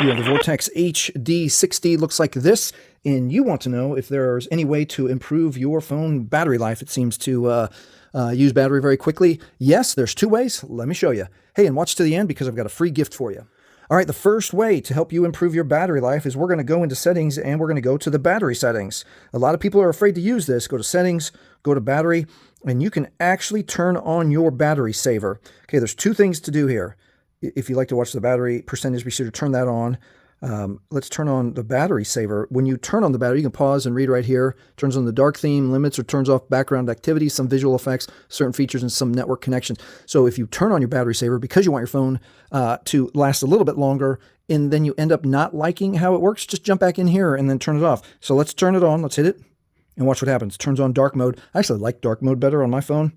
You have the Vortex HD60, looks like this, and you want to know if there's any way to improve your phone battery life. It seems to use battery very quickly. Yes, there's two ways. Let me show you. Hey, and watch to the end because I've got a free gift for you. All right, the first way to help you improve your battery life is we're going to go into settings and we're going to go to the battery settings. A lot of people are afraid to use this. Go to settings, go to battery, and you can actually turn on your battery saver. Okay, there's two things to do here. If you like to watch the battery percentage, be sure to turn that on. Let's turn on the battery saver. When you turn on the battery, you can pause and read right here. Turns on the dark theme, limits or turns off background activity, some visual effects, certain features, and some network connections. So if you turn on your battery saver because you want your phone to last a little bit longer, and then you end up not liking how it works, just jump back in here and then turn it off. So let's turn it on. Let's hit it and watch what happens. It turns on dark mode. I actually like dark mode better on my phone.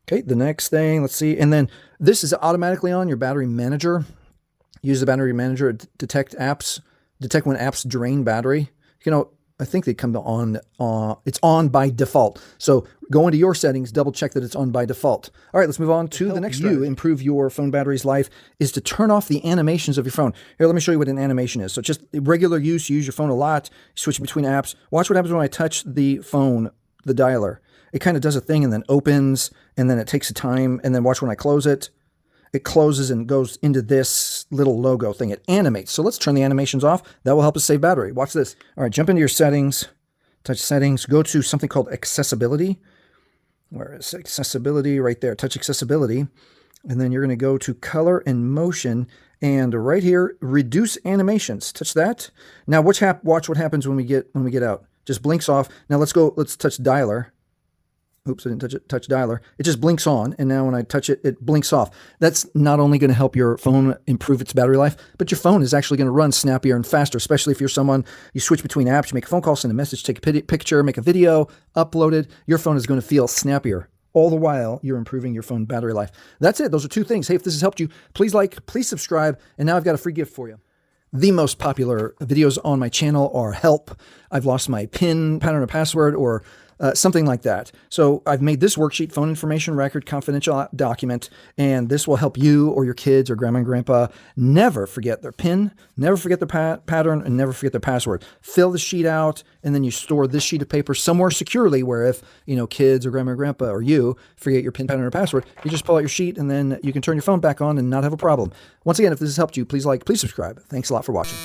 Okay, the next thing, let's see. And then this is automatically on your battery manager. Use the battery manager to detect when apps drain battery. You know, I think they come on, it's on by default. So go into your settings, double check that it's on by default. All right, let's move on to the next one. To improve your phone battery's life is to turn off the animations of your phone. Here, let me show you what an animation is. So just regular use, you use your phone a lot, switch between apps. Watch what happens when I touch the phone, the dialer. It kind of does a thing and then opens, and then it takes a time, and then watch when I close it. It closes and goes into this little logo thing. It animates. So let's turn the animations off. That will help us save battery. Watch this. All right, jump into your settings, touch settings, go to something called accessibility. Where is accessibility? Right there. Touch accessibility. And then you're going to go to color and motion, and right here, reduce animations. Touch that. Now watch what happens when we get out. Just blinks off. Now let's touch dialer. Oops, I didn't touch dialer. It just blinks on, and now when I touch it, it blinks off. That's not only going to help your phone improve its battery life, but your phone is actually going to run snappier and faster, especially if you're someone, you switch between apps, you make a phone call, send a message, take a picture, make a video, upload it. Your phone is going to feel snappier. All the while, you're improving your phone battery life. That's it. Those are two things. Hey, if this has helped you, please like, please subscribe, and now I've got a free gift for you. The most popular videos on my channel are help, I've lost my PIN, pattern or password, or something like that. So I've made this worksheet, phone information record, confidential document, and this will help you or your kids or grandma and grandpa never forget their PIN, never forget their pattern, and never forget their password. Fill the sheet out, and then you store this sheet of paper somewhere securely where if, kids or grandma or grandpa or you forget your PIN, pattern, or password, you just pull out your sheet, and then you can turn your phone back on and not have a problem. Once again, if this has helped you, please like, please subscribe. Thanks a lot for watching.